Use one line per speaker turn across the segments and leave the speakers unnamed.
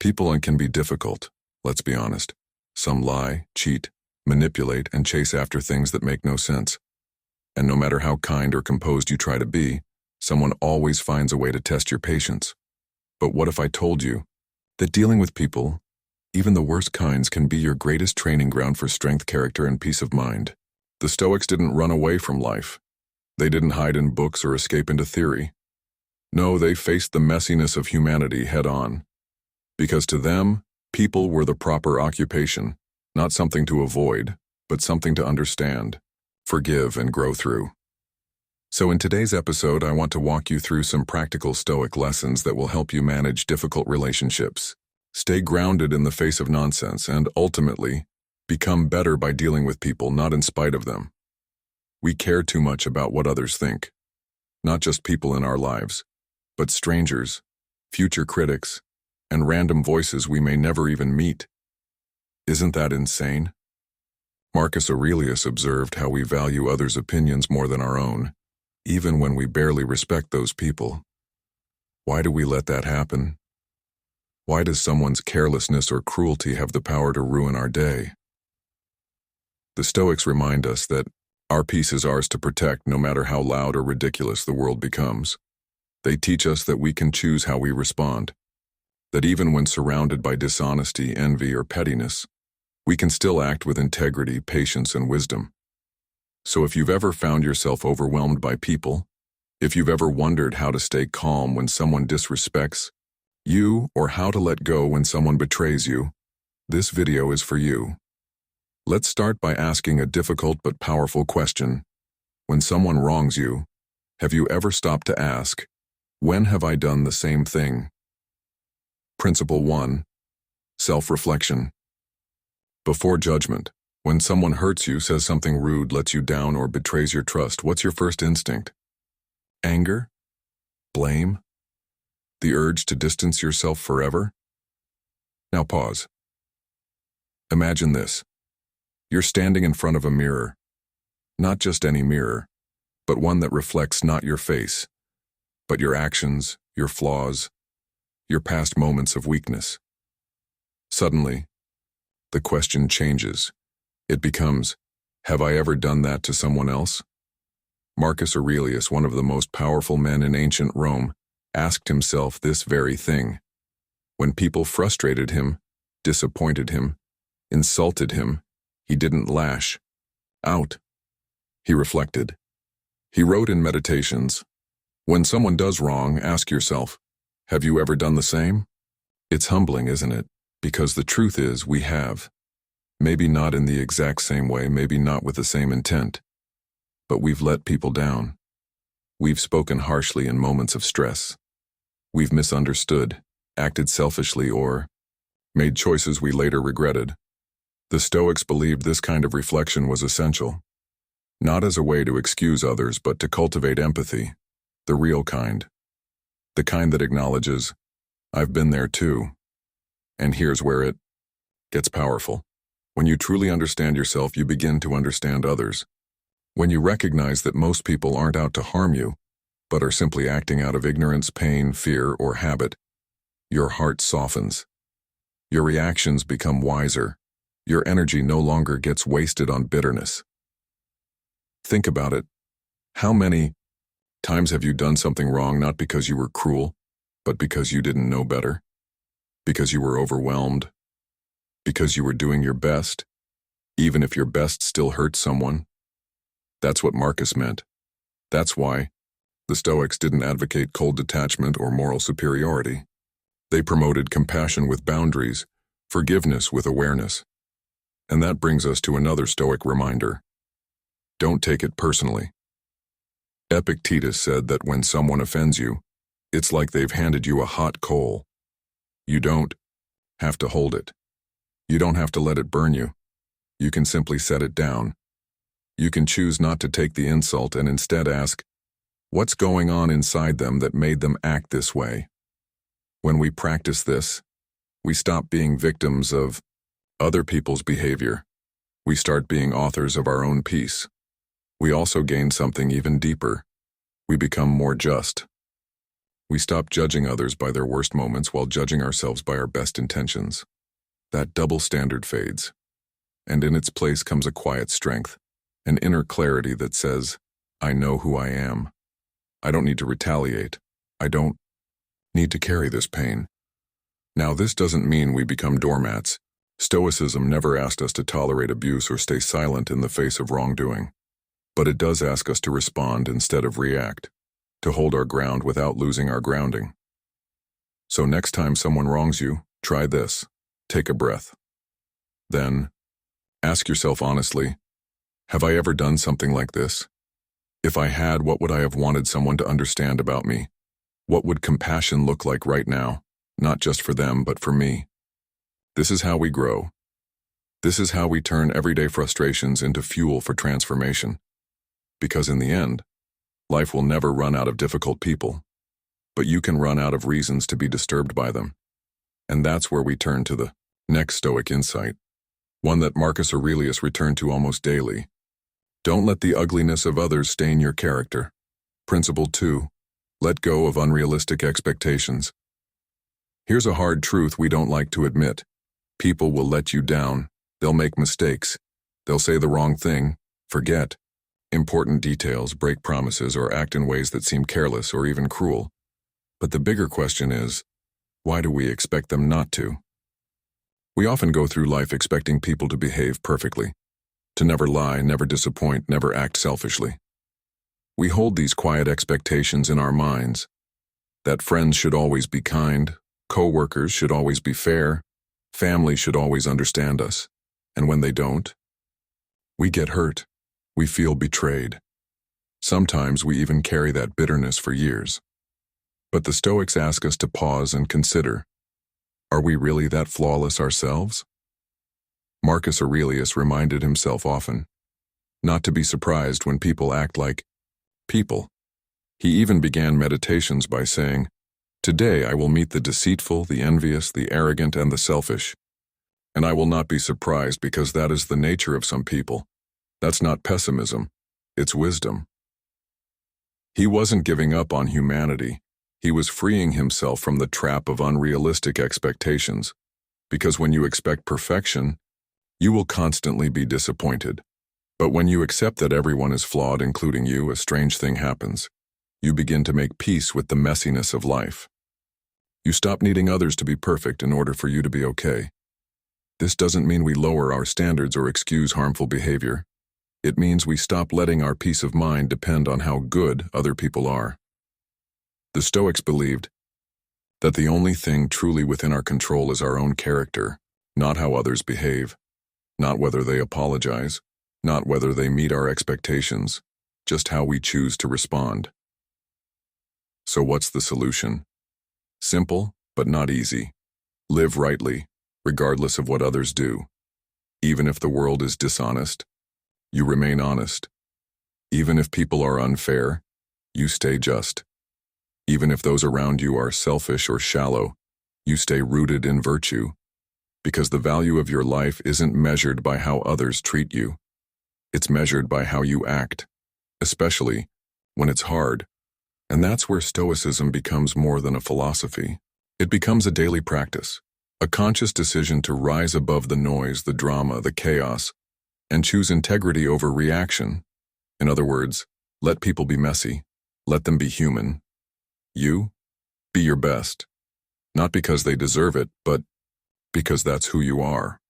People can be difficult, let's be honest. Some lie, cheat, manipulate, and chase after things that make no sense. And no matter how kind or composed you try to be, someone always finds a way to test your patience. But what if I told you that dealing with people, even the worst kinds, can be your greatest training ground for strength, character, and peace of mind? The Stoics didn't run away from life. They didn't hide in books or escape into theory. No, they faced the messiness of humanity head on. Because to them, people were the proper occupation, not something to avoid, but something to understand, forgive, and grow through. So in today's episode, I want to walk you through some practical Stoic lessons that will help you manage difficult relationships, stay grounded in the face of nonsense, and ultimately, become better by dealing with people, not in spite of them. We care too much about what others think, not just people in our lives, but strangers, future critics, and random voices we may never even meet. Isn't that insane? Marcus Aurelius observed how we value others' opinions more than our own, even when we barely respect those people. Why do we let that happen? Why does someone's carelessness or cruelty have the power to ruin our day? The Stoics remind us that our peace is ours to protect no matter how loud or ridiculous the world becomes. They teach us that we can choose how we respond, that even when surrounded by dishonesty, envy, or pettiness, we can still act with integrity, patience, and wisdom. So if you've ever found yourself overwhelmed by people, if you've ever wondered how to stay calm when someone disrespects you or how to let go when someone betrays you, this video is for you. Let's start by asking a difficult but powerful question. When someone wrongs you, have you ever stopped to ask, when have I done the same thing? Principle 1. Self-reflection. Before judgment, when someone hurts you, says something rude, lets you down, or betrays your trust, what's your first instinct? Anger? Blame? The urge to distance yourself forever? Now pause. Imagine this. You're standing in front of a mirror. Not just any mirror, but one that reflects not your face, but your actions, your flaws, your past moments of weakness. Suddenly, the question changes. It becomes, have I ever done that to someone else? Marcus Aurelius, one of the most powerful men in ancient Rome, asked himself this very thing. When people frustrated him, disappointed him, insulted him, he didn't lash out. He reflected. He wrote in Meditations, when someone does wrong, ask yourself, have you ever done the same? It's humbling, isn't it? Because the truth is, we have. Maybe not in the exact same way, maybe not with the same intent. But we've let people down. We've spoken harshly in moments of stress. We've misunderstood, acted selfishly, or made choices we later regretted. The Stoics believed this kind of reflection was essential, not as a way to excuse others, but to cultivate empathy, the real kind. The kind that acknowledges, I've been there too. And here's where it gets powerful. When you truly understand yourself, you begin to understand others. When you recognize that most people aren't out to harm you, but are simply acting out of ignorance, pain, fear, or habit, your heart softens. Your reactions become wiser. Your energy no longer gets wasted on bitterness. Think about it. How many times have you done something wrong not because you were cruel, but because you didn't know better? Because you were overwhelmed? Because you were doing your best, even if your best still hurts someone? That's what Marcus meant. That's why the Stoics didn't advocate cold detachment or moral superiority. They promoted compassion with boundaries, forgiveness with awareness. And that brings us to another Stoic reminder. Don't take it personally. Epictetus said that when someone offends you, it's like they've handed you a hot coal. You don't have to hold it. You don't have to let it burn you. You can simply set it down. You can choose not to take the insult and instead ask, what's going on inside them that made them act this way? When we practice this, we stop being victims of other people's behavior. We start being authors of our own peace. We also gain something even deeper. We become more just. We stop judging others by their worst moments while judging ourselves by our best intentions. That double standard fades, and in its place comes a quiet strength, an inner clarity that says, I know who I am. I don't need to retaliate. I don't need to carry this pain. Now, this doesn't mean we become doormats. Stoicism never asked us to tolerate abuse or stay silent in the face of wrongdoing. But it does ask us to respond instead of react, to hold our ground without losing our grounding. So next time someone wrongs you, try this. Take a breath. Then, ask yourself honestly, have I ever done something like this? If I had, what would I have wanted someone to understand about me? What would compassion look like right now, not just for them, but for me? This is how we grow. This is how we turn everyday frustrations into fuel for transformation. Because in the end, life will never run out of difficult people, but you can run out of reasons to be disturbed by them. And that's where we turn to the next Stoic insight, one that Marcus Aurelius returned to almost daily. Don't let the ugliness of others stain your character. Principle 2. Let go of unrealistic expectations. Here's a hard truth we don't like to admit. People will let you down. They'll make mistakes. They'll say the wrong thing, forget important details, break promises, or act in ways that seem careless or even cruel. But the bigger question is, why do we expect them not to? We often go through life expecting people to behave perfectly, to never lie, never disappoint, never act selfishly. We hold these quiet expectations in our minds, that friends should always be kind, co-workers should always be fair, family should always understand us, and when they don't, we get hurt. We feel betrayed. Sometimes we even carry that bitterness for years. But the Stoics ask us to pause and consider, are we really that flawless ourselves? Marcus Aurelius reminded himself often not to be surprised when people act like people. He even began meditations by saying, today I will meet the deceitful, the envious, the arrogant, and the selfish. And I will not be surprised because that is the nature of some people. That's not pessimism, it's wisdom. He wasn't giving up on humanity. He was freeing himself from the trap of unrealistic expectations. Because when you expect perfection, you will constantly be disappointed. But when you accept that everyone is flawed, including you, a strange thing happens. You begin to make peace with the messiness of life. You stop needing others to be perfect in order for you to be okay. This doesn't mean we lower our standards or excuse harmful behavior. It means we stop letting our peace of mind depend on how good other people are. The Stoics believed that the only thing truly within our control is our own character, not how others behave, not whether they apologize, not whether they meet our expectations, just how we choose to respond. So what's the solution? Simple, but not easy. Live rightly, regardless of what others do. Even if the world is dishonest, you remain honest. Even if people are unfair, you stay just. Even if those around you are selfish or shallow, you stay rooted in virtue. Because the value of your life isn't measured by how others treat you. It's measured by how you act, especially when it's hard. And that's where Stoicism becomes more than a philosophy. It becomes a daily practice, a conscious decision to rise above the noise, the drama, the chaos, and choose integrity over reaction. In other words, let people be messy. Let them be human. You, be your best. Not because they deserve it, but because that's who you are.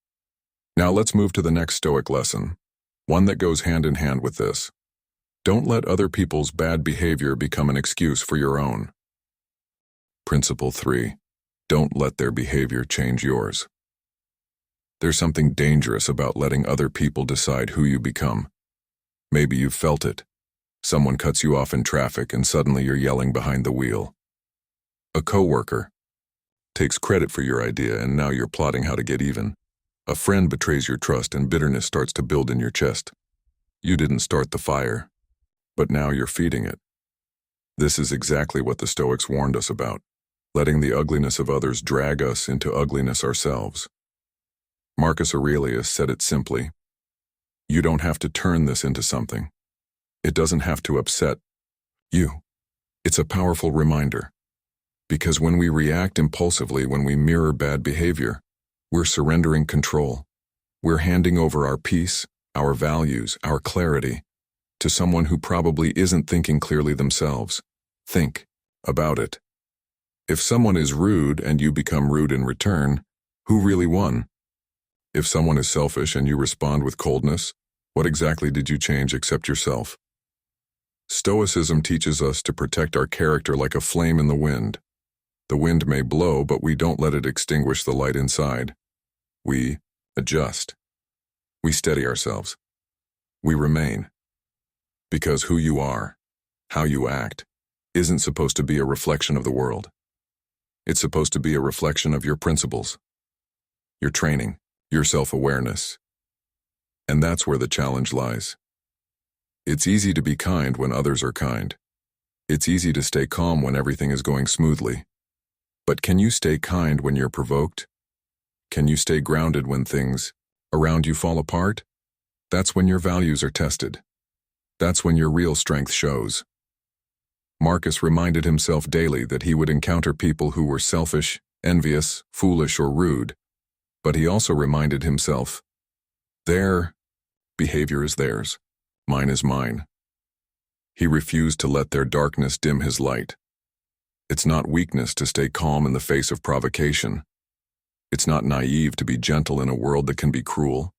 Now let's move to the next Stoic lesson, one that goes hand in hand with this. Don't let other people's bad behavior become an excuse for your own. Principle 3. Don't let their behavior change yours. There's something dangerous about letting other people decide who you become. Maybe you've felt it. Someone cuts you off in traffic and suddenly you're yelling behind the wheel. A coworker takes credit for your idea and now you're plotting how to get even. A friend betrays your trust and bitterness starts to build in your chest. You didn't start the fire, but now you're feeding it. This is exactly what the Stoics warned us about, letting the ugliness of others drag us into ugliness ourselves. Marcus Aurelius said it simply, you don't have to turn this into something. It doesn't have to upset you. It's a powerful reminder. Because when we react impulsively, when we mirror bad behavior, we're surrendering control. We're handing over our peace, our values, our clarity to someone who probably isn't thinking clearly themselves. Think about it. If someone is rude and you become rude in return, who really won? If someone is selfish and you respond with coldness, what exactly did you change except yourself? Stoicism teaches us to protect our character like a flame in the wind. The wind may blow, but we don't let it extinguish the light inside. We adjust. We steady ourselves. We remain. Because who you are, how you act, isn't supposed to be a reflection of the world. It's supposed to be a reflection of your principles, your training, your self-awareness. And that's where the challenge lies. It's easy to be kind when others are kind. It's easy to stay calm when everything is going smoothly. But can you stay kind when you're provoked? Can you stay grounded when things around you fall apart? That's when your values are tested. That's when your real strength shows. Marcus reminded himself daily that he would encounter people who were selfish, envious, foolish, or rude. But he also reminded himself, their behavior is theirs, mine is mine. He refused to let their darkness dim his light. It's not weakness to stay calm in the face of provocation. It's not naive to be gentle in a world that can be cruel.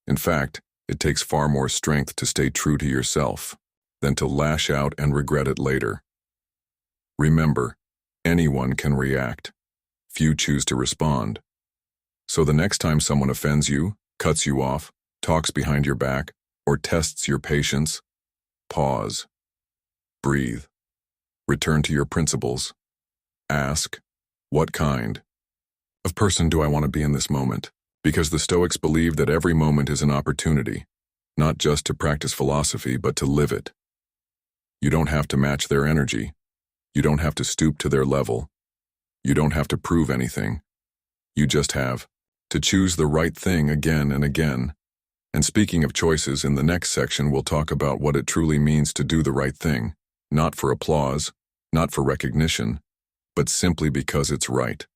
In fact, it takes far more strength to stay true to yourself than to lash out and regret it later. Remember, anyone can react. Few choose to respond. So the next time someone offends you, cuts you off, talks behind your back, or tests your patience, pause. Breathe. Return to your principles. Ask, what kind of person do I want to be in this moment? Because the Stoics believe that every moment is an opportunity, not just to practice philosophy, but to live it. You don't have to match their energy. You don't have to stoop to their level. You don't have to prove anything. You just have to choose the right thing again and again. And speaking of choices, in the next section we'll talk about what it truly means to do the right thing, not for applause, not for recognition, but simply because it's right.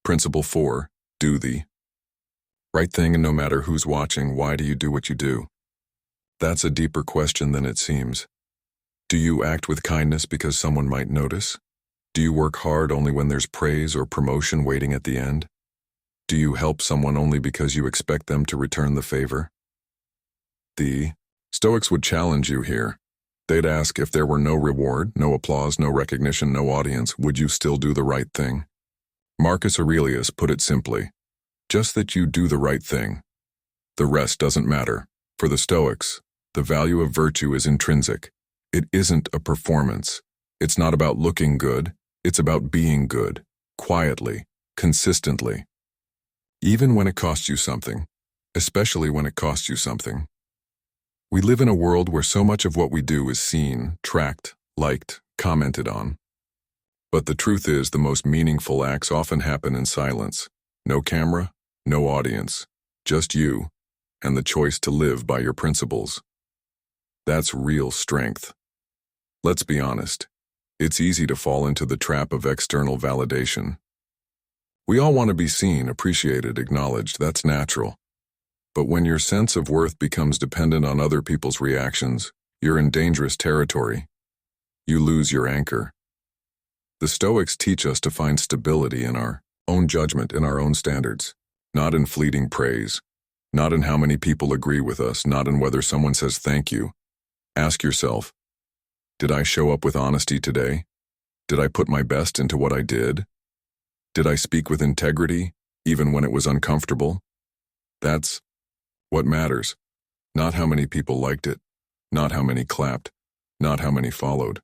Principle 4, do the right thing, and no matter who's watching, why do you do what you do? That's a deeper question than it seems. Do you act with kindness because someone might notice? Do you work hard only when there's praise or promotion waiting at the end? Do you help someone only because you expect them to return the favor? The Stoics would challenge you here. They'd ask, if there were no reward, no applause, no recognition, no audience, would you still do the right thing? Marcus Aurelius put it simply, just that you do the right thing. The rest doesn't matter. For the Stoics, the value of virtue is intrinsic. It isn't a performance. It's not about looking good. It's about being good, quietly, consistently. Even when it costs you something, especially when it costs you something. We live in a world where so much of what we do is seen, tracked, liked, commented on. But the truth is, the most meaningful acts often happen in silence. No camera, no audience, just you, and the choice to live by your principles. That's real strength. Let's be honest. It's easy to fall into the trap of external validation. We all want to be seen, appreciated, acknowledged. That's natural. But when your sense of worth becomes dependent on other people's reactions, you're in dangerous territory. You lose your anchor. The Stoics teach us to find stability in our own judgment, in our own standards, not in fleeting praise, not in how many people agree with us, not in whether someone says thank you. Ask yourself, did I show up with honesty today? Did I put my best into what I did? Did I speak with integrity, even when it was uncomfortable? That's what matters. Not how many people liked it, not how many clapped, not how many followed.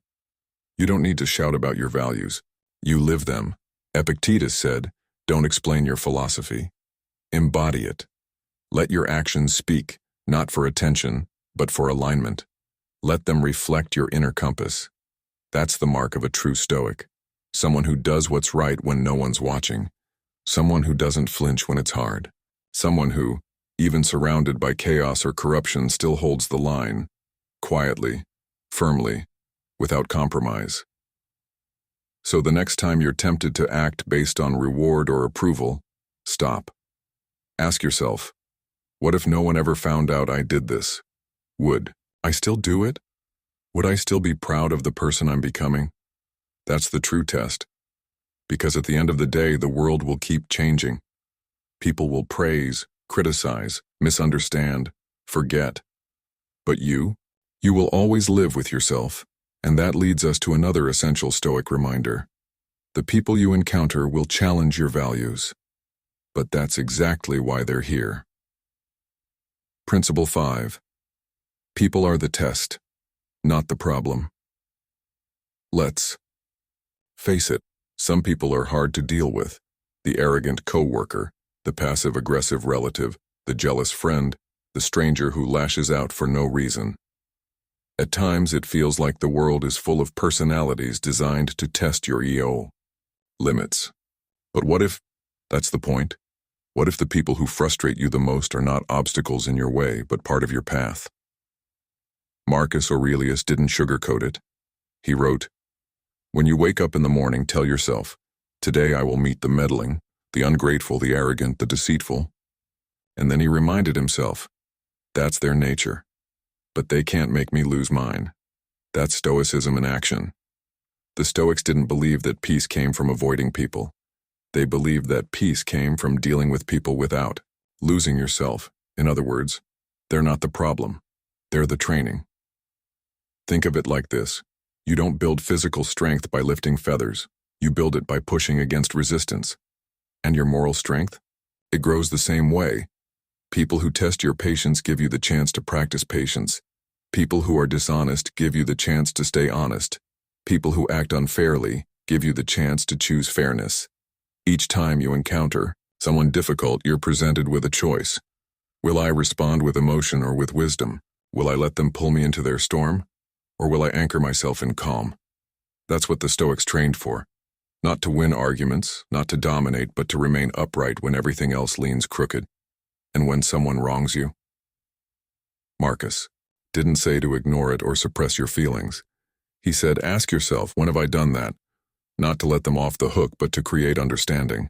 You don't need to shout about your values. You live them. Epictetus said, don't explain your philosophy. Embody it. Let your actions speak, not for attention, but for alignment. Let them reflect your inner compass. That's the mark of a true Stoic. Someone who does what's right when no one's watching. Someone who doesn't flinch when it's hard. Someone who, even surrounded by chaos or corruption, still holds the line, quietly, firmly, without compromise. So the next time you're tempted to act based on reward or approval, stop. Ask yourself, what if no one ever found out I did this? Would I still do it? Would I still be proud of the person I'm becoming? That's the true test. Because at the end of the day, the world will keep changing. People will praise, criticize, misunderstand, forget. But you will always live with yourself, and that leads us to another essential Stoic reminder. The people you encounter will challenge your values, but that's exactly why they're here. Principle 5. People are the test, not the problem. Let's face it, some people are hard to deal with. The arrogant coworker, the passive-aggressive relative, the jealous friend, the stranger who lashes out for no reason. At times it feels like the world is full of personalities designed to test your ego limits. But what if that's the point? What if the people who frustrate you the most are not obstacles in your way, but part of your path? Marcus Aurelius didn't sugarcoat it. He wrote, "When you wake up in the morning, tell yourself, 'Today I will meet the meddling, the ungrateful, the arrogant, the deceitful.'" And then he reminded himself, "That's their nature. But they can't make me lose mine." That's Stoicism in action. The Stoics didn't believe that peace came from avoiding people. They believed that peace came from dealing with people without losing yourself. In other words, they're not the problem. They're the training. Think of it like this. You don't build physical strength by lifting feathers. You build it by pushing against resistance. And your moral strength? It grows the same way. People who test your patience give you the chance to practice patience. People who are dishonest give you the chance to stay honest. People who act unfairly give you the chance to choose fairness. Each time you encounter someone difficult, you're presented with a choice. Will I respond with emotion or with wisdom? Will I let them pull me into their storm? Or will I anchor myself in calm? That's what the Stoics trained for. Not to win arguments, not to dominate, but to remain upright when everything else leans crooked. And when someone wrongs you? Marcus didn't say to ignore it or suppress your feelings. He said, ask yourself, when have I done that? Not to let them off the hook, but to create understanding.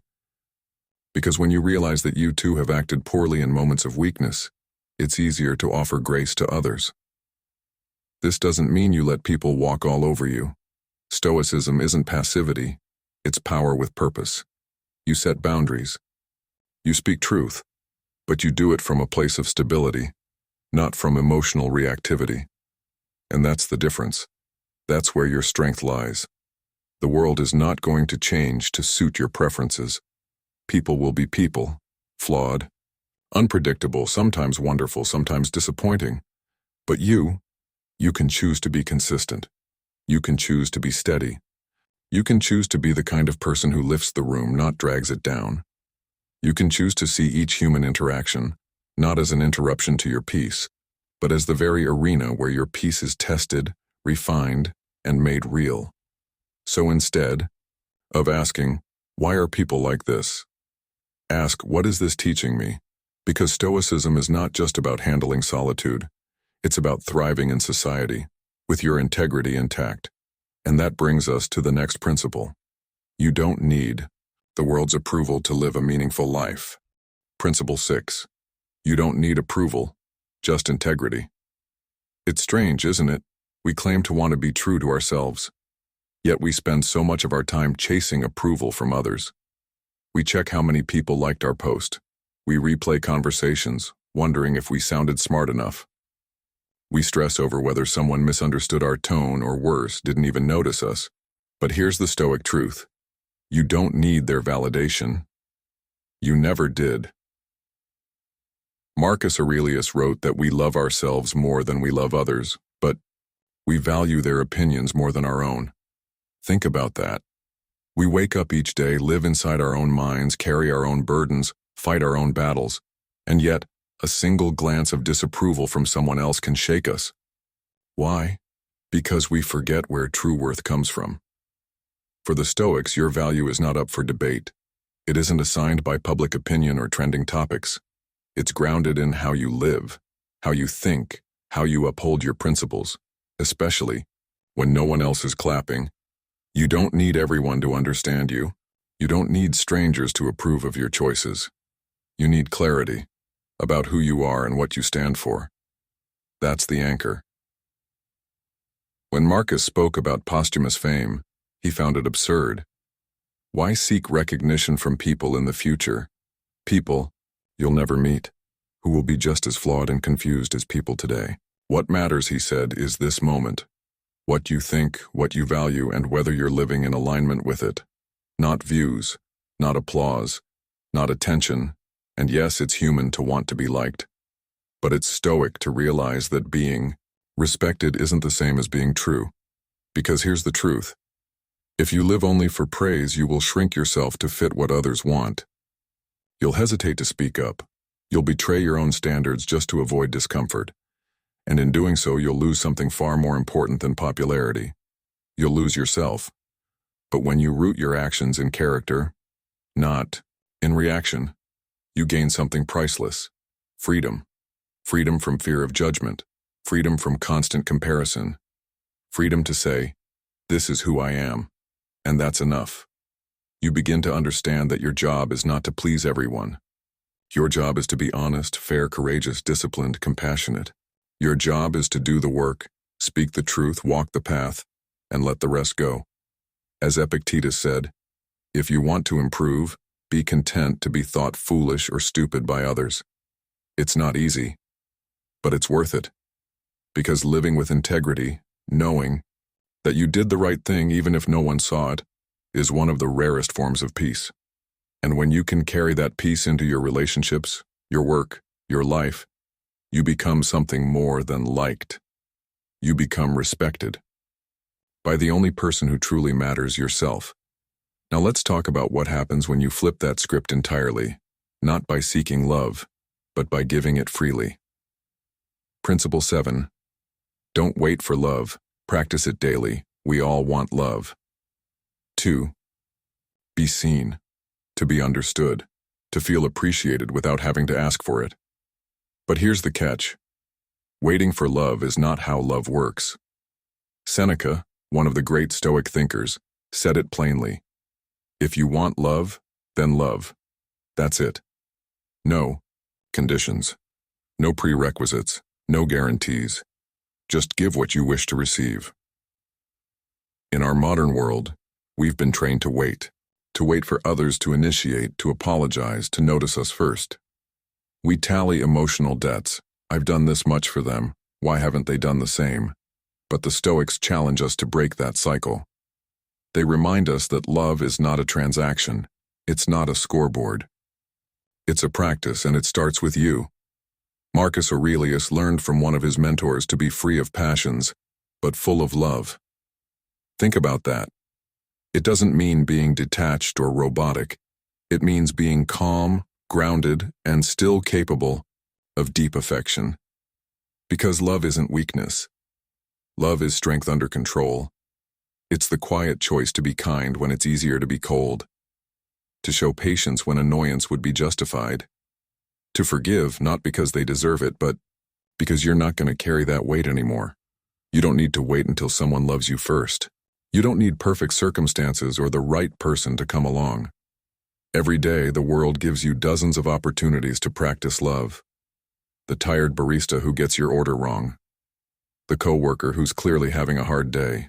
Because when you realize that you too have acted poorly in moments of weakness, it's easier to offer grace to others. This doesn't mean you let people walk all over you. Stoicism isn't passivity, it's power with purpose. You set boundaries. You speak truth, but you do it from a place of stability, not from emotional reactivity. And that's the difference. That's where your strength lies. The world is not going to change to suit your preferences. People will be people, flawed, unpredictable, sometimes wonderful, sometimes disappointing. But you can choose to be consistent. You can choose to be steady. You can choose to be the kind of person who lifts the room, not drags it down. You can choose to see each human interaction, not as an interruption to your peace, but as the very arena where your peace is tested, refined, and made real. So instead of asking, why are people like this? Ask, what is this teaching me? Because Stoicism is not just about handling solitude. It's about thriving in society, with your integrity intact. And that brings us to the next principle. You don't need the world's approval to live a meaningful life. Principle 6. You don't need approval, just integrity. It's strange, isn't it? We claim to want to be true to ourselves, yet we spend so much of our time chasing approval from others. We check how many people liked our post. We replay conversations, wondering if we sounded smart enough. We stress over whether someone misunderstood our tone or worse, didn't even notice us. But here's the Stoic truth. You don't need their validation. You never did. Marcus Aurelius wrote that we love ourselves more than we love others, but we value their opinions more than our own. Think about that. We wake up each day, live inside our own minds, carry our own burdens, fight our own battles, and yet a single glance of disapproval from someone else can shake us. Why? Because we forget where true worth comes from. For the Stoics, your value is not up for debate. It isn't assigned by public opinion or trending topics. It's grounded in how you live, how you think, how you uphold your principles, especially when no one else is clapping. You don't need everyone to understand you. You don't need strangers to approve of your choices. You need clarity about who you are and what you stand for. That's the anchor. When Marcus spoke about posthumous fame, he found it absurd. Why seek recognition from people in the future? People you'll never meet, who will be just as flawed and confused as people today. What matters, he said, is this moment. What you think, what you value, and whether you're living in alignment with it. Not views, not applause, not attention, and yes, it's human to want to be liked. But it's Stoic to realize that being respected isn't the same as being true. Because here's the truth. If you live only for praise, you will shrink yourself to fit what others want. You'll hesitate to speak up. You'll betray your own standards just to avoid discomfort. And in doing so, you'll lose something far more important than popularity. You'll lose yourself. But when you root your actions in character, not in reaction, you gain something priceless. Freedom. Freedom from fear of judgment. Freedom from constant comparison. Freedom to say, this is who I am, and that's enough. You begin to understand that your job is not to please everyone. Your job is to be honest, fair, courageous, disciplined, compassionate. Your job is to do the work, speak the truth, walk the path, and let the rest go. As Epictetus said, if you want to improve, be content to be thought foolish or stupid by others. It's not easy, but it's worth it. Because living with integrity, knowing that you did the right thing even if no one saw it, is one of the rarest forms of peace. And when you can carry that peace into your relationships, your work, your life, you become something more than liked. You become respected by the only person who truly matters, yourself. Now let's talk about what happens when you flip that script entirely, not by seeking love, but by giving it freely. Principle 7. Don't wait for love, practice it daily. We all want love. 2. Be seen, to be understood, to feel appreciated without having to ask for it. But here's the catch. Waiting for love is not how love works. Seneca, one of the great Stoic thinkers, said it plainly. If you want love, then love. That's it. No conditions, no prerequisites, no guarantees. Just give what you wish to receive. In our modern world, we've been trained to wait for others to initiate, to apologize, to notice us first. We tally emotional debts. I've done this much for them. Why haven't they done the same? But the Stoics challenge us to break that cycle. They remind us that love is not a transaction. It's not a scoreboard. It's a practice, and it starts with you. Marcus Aurelius learned from one of his mentors to be free of passions, but full of love. Think about that. It doesn't mean being detached or robotic. It means being calm, grounded, and still capable of deep affection. Because love isn't weakness. Love is strength under control. It's the quiet choice to be kind when it's easier to be cold. To show patience when annoyance would be justified. To forgive not because they deserve it, but because you're not going to carry that weight anymore. You don't need to wait until someone loves you first. You don't need perfect circumstances or the right person to come along. Every day, the world gives you dozens of opportunities to practice love. The tired barista who gets your order wrong. The coworker who's clearly having a hard day.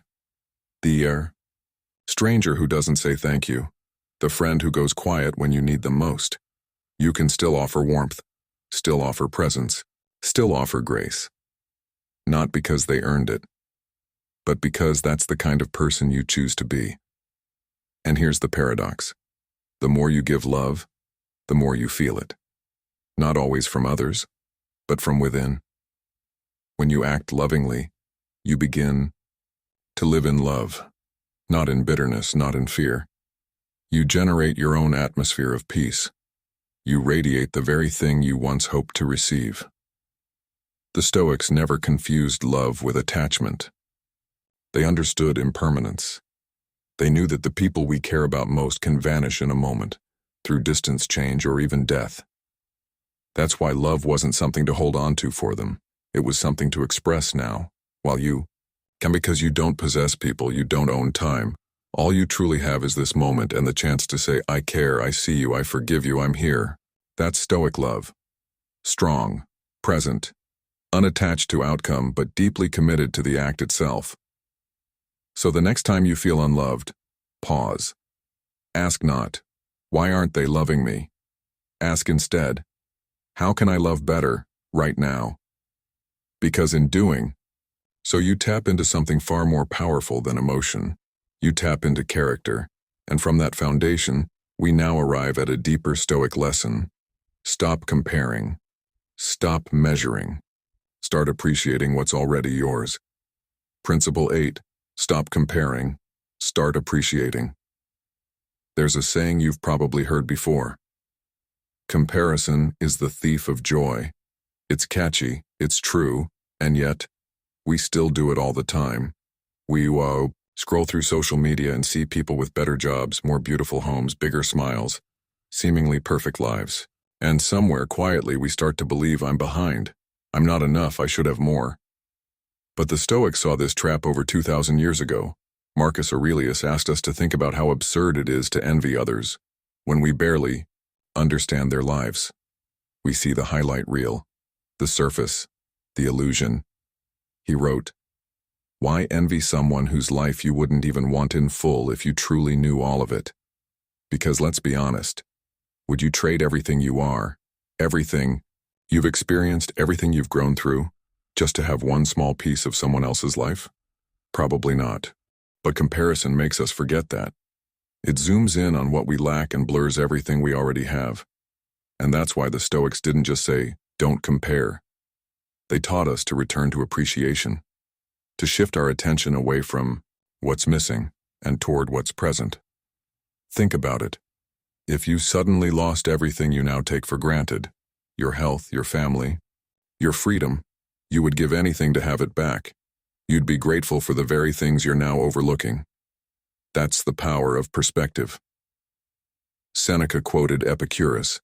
The stranger who doesn't say thank you. The friend who goes quiet when you need them most. You can still offer warmth, still offer presence, still offer grace. Not because they earned it, but because that's the kind of person you choose to be. And here's the paradox. The more you give love, the more you feel it. Not always from others, but from within. When you act lovingly, you begin to live in love, not in bitterness, not in fear. You generate your own atmosphere of peace. You radiate the very thing you once hoped to receive. The Stoics never confused love with attachment. They understood impermanence. They knew that the people we care about most can vanish in a moment, through distance change or even death. That's why love wasn't something to hold on to for them. It was something to express now, while you can, because you don't possess people, you don't own time. All you truly have is this moment and the chance to say, I care, I see you, I forgive you, I'm here. That's Stoic love. Strong, present, unattached to outcome, but deeply committed to the act itself. So the next time you feel unloved, pause. Ask not, why aren't they loving me? Ask instead, how can I love better, right now? Because in doing so, you tap into something far more powerful than emotion. You tap into character, and from that foundation, we now arrive at a deeper Stoic lesson. Stop comparing. Stop measuring. Start appreciating what's already yours. Principle 8. Stop comparing. Start appreciating. There's a saying you've probably heard before. Comparison is the thief of joy. It's catchy, it's true, and yet, we still do it all the time. We scroll through social media and see people with better jobs, more beautiful homes, bigger smiles, seemingly perfect lives. And somewhere quietly we start to believe I'm behind. I'm not enough, I should have more. But the Stoics saw this trap over 2,000 years ago. Marcus Aurelius asked us to think about how absurd it is to envy others when we barely understand their lives. We see the highlight reel, the surface, the illusion. He wrote, "Why envy someone whose life you wouldn't even want in full if you truly knew all of it? Because let's be honest, would you trade everything you are, everything you've experienced, everything you've grown through, just to have one small piece of someone else's life? Probably not. But comparison makes us forget that. It zooms in on what we lack and blurs everything we already have. And that's why the Stoics didn't just say, don't compare. They taught us to return to appreciation, to shift our attention away from what's missing and toward what's present. Think about it. If you suddenly lost everything you now take for granted, your health, your family, your freedom, you would give anything to have it back. You'd be grateful for the very things you're now overlooking. That's the power of perspective. Seneca quoted Epictetus,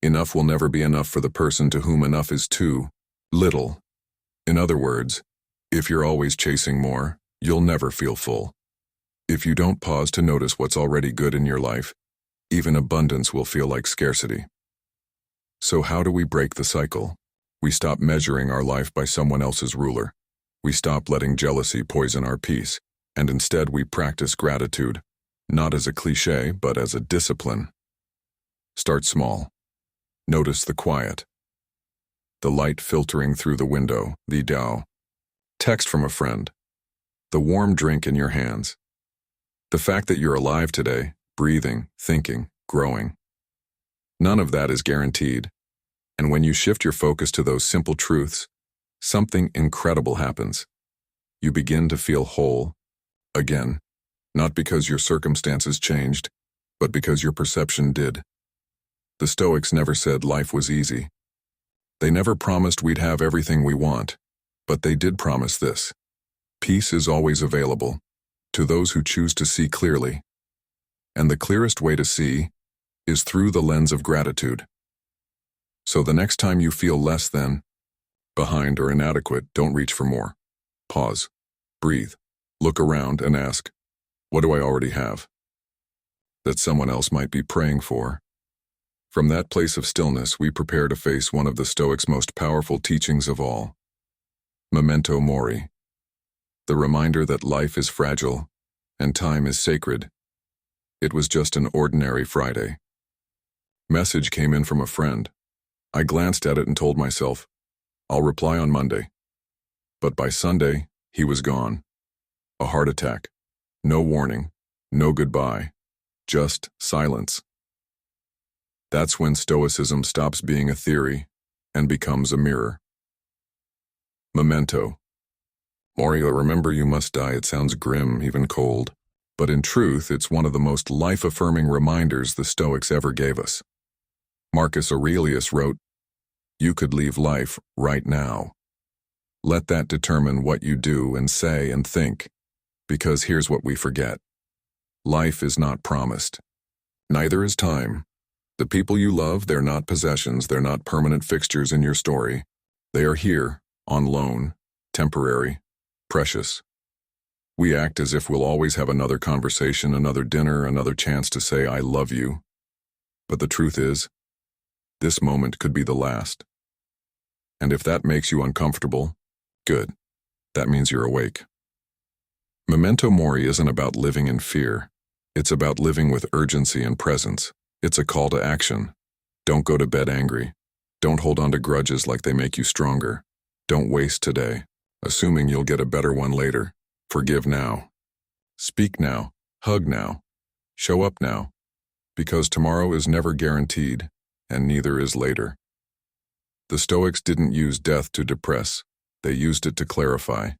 "Enough will never be enough for the person to whom enough is too little." In other words, if you're always chasing more, you'll never feel full. If you don't pause to notice what's already good in your life, even abundance will feel like scarcity. So how do we break the cycle? We stop measuring our life by someone else's ruler. We stop letting jealousy poison our peace, and instead we practice gratitude, not as a cliché, but as a discipline. Start small. Notice the quiet. The light filtering through the window, the Tao. Text from a friend. The warm drink in your hands. The fact that you're alive today, breathing, thinking, growing. None of that is guaranteed. And when you shift your focus to those simple truths, something incredible happens. You begin to feel whole, again, not because your circumstances changed, but because your perception did. The Stoics never said life was easy. They never promised we'd have everything we want, but they did promise this. Peace is always available to those who choose to see clearly. And the clearest way to see is through the lens of gratitude. So the next time you feel less than, behind, or inadequate, don't reach for more. Pause, breathe, look around and ask, what do I already have that someone else might be praying for? From that place of stillness, we prepare to face one of the Stoics' most powerful teachings of all. Memento mori. The reminder that life is fragile and time is sacred. It was just an ordinary Friday. Message came in from a friend. I glanced at it and told myself, I'll reply on Monday. But by Sunday, he was gone. A heart attack. No warning. No goodbye. Just silence. That's when Stoicism stops being a theory and becomes a mirror. Memento. Mori, remember you must die. It sounds grim, even cold. But in truth, it's one of the most life-affirming reminders the Stoics ever gave us. Marcus Aurelius wrote, "You could leave life right now. Let that determine what you do and say and think, because here's what we forget. Life is not promised. Neither is time. The people you love, they're not possessions, they're not permanent fixtures in your story. They are here, on loan, temporary, precious. We act as if we'll always have another conversation, another dinner, another chance to say, I love you. But the truth is, this moment could be the last. And if that makes you uncomfortable, good. That means you're awake. Memento mori isn't about living in fear. It's about living with urgency and presence. It's a call to action. Don't go to bed angry. Don't hold on to grudges like they make you stronger. Don't waste today, assuming you'll get a better one later. Forgive now. Speak now. Hug now. Show up now. Because tomorrow is never guaranteed, and neither is later. The Stoics didn't use death to depress. They used it to clarify.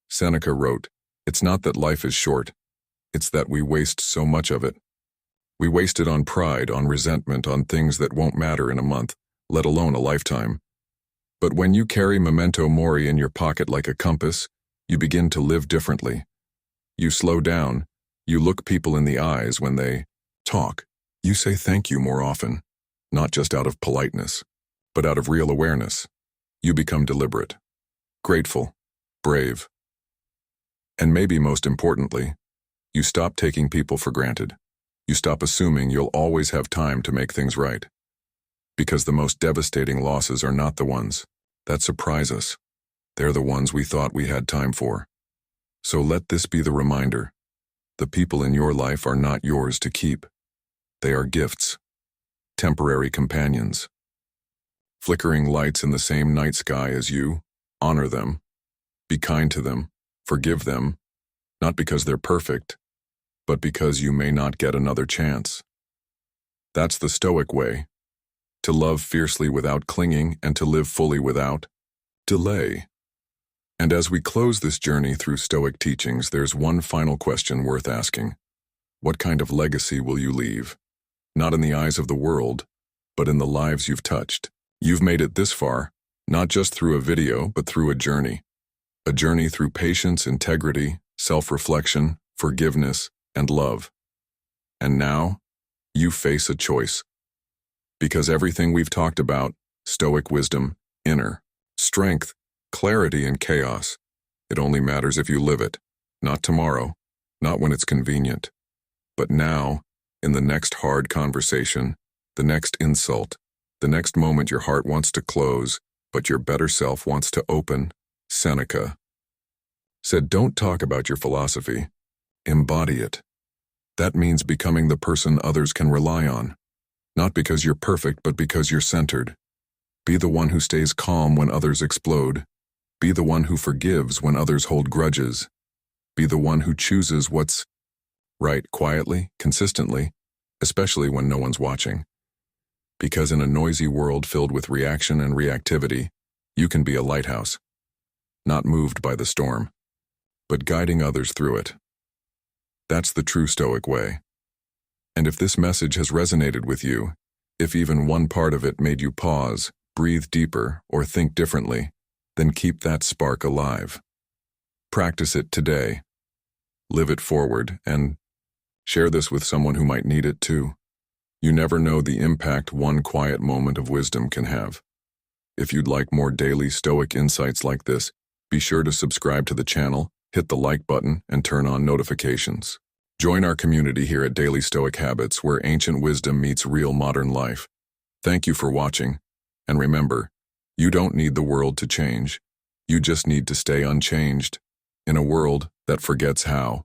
Seneca wrote, "It's not that life is short. It's that we waste so much of it. We waste it on pride, on resentment, on things that won't matter in a month, let alone a lifetime. But when you carry memento mori in your pocket like a compass, you begin to live differently. You slow down. You look people in the eyes when they talk. You say thank you more often, not just out of politeness, but out of real awareness. You become deliberate, grateful, brave. And maybe most importantly, you stop taking people for granted. You stop assuming you'll always have time to make things right. Because the most devastating losses are not the ones that surprise us. They're the ones we thought we had time for. So let this be the reminder. The people in your life are not yours to keep. They are gifts, temporary companions. Flickering lights in the same night sky as you, honor them. Be kind to them, forgive them, not because they're perfect, but because you may not get another chance. That's the Stoic way. To love fiercely without clinging and to live fully without delay. And as we close this journey through Stoic teachings, there's one final question worth asking. What kind of legacy will you leave? Not in the eyes of the world, but in the lives you've touched. You've made it this far, not just through a video, but through a journey. A journey through patience, integrity, self-reflection, forgiveness, and love. And now, you face a choice. Because everything we've talked about, Stoic wisdom, inner strength, clarity, and chaos, it only matters if you live it, not tomorrow, not when it's convenient, but now, in the next hard conversation, the next insult, the next moment your heart wants to close, but your better self wants to open. Seneca said, don't talk about your philosophy, embody it. That means becoming the person others can rely on. Not because you're perfect, but because you're centered. Be the one who stays calm when others explode. Be the one who forgives when others hold grudges. Be the one who chooses what's right quietly, consistently, especially when no one's watching. Because in a noisy world filled with reaction and reactivity, you can be a lighthouse, not moved by the storm, but guiding others through it. That's the true Stoic way. And if this message has resonated with you, if even one part of it made you pause, breathe deeper, or think differently, then keep that spark alive. Practice it today. Live it forward, and share this with someone who might need it too. You never know the impact one quiet moment of wisdom can have. If you'd like more daily Stoic insights like this, be sure to subscribe to the channel, hit the like button, and turn on notifications. Join our community here at Daily Stoic Habits, where ancient wisdom meets real modern life. Thank you for watching, and remember, you don't need the world to change. You just need to stay unchanged in a world that forgets how.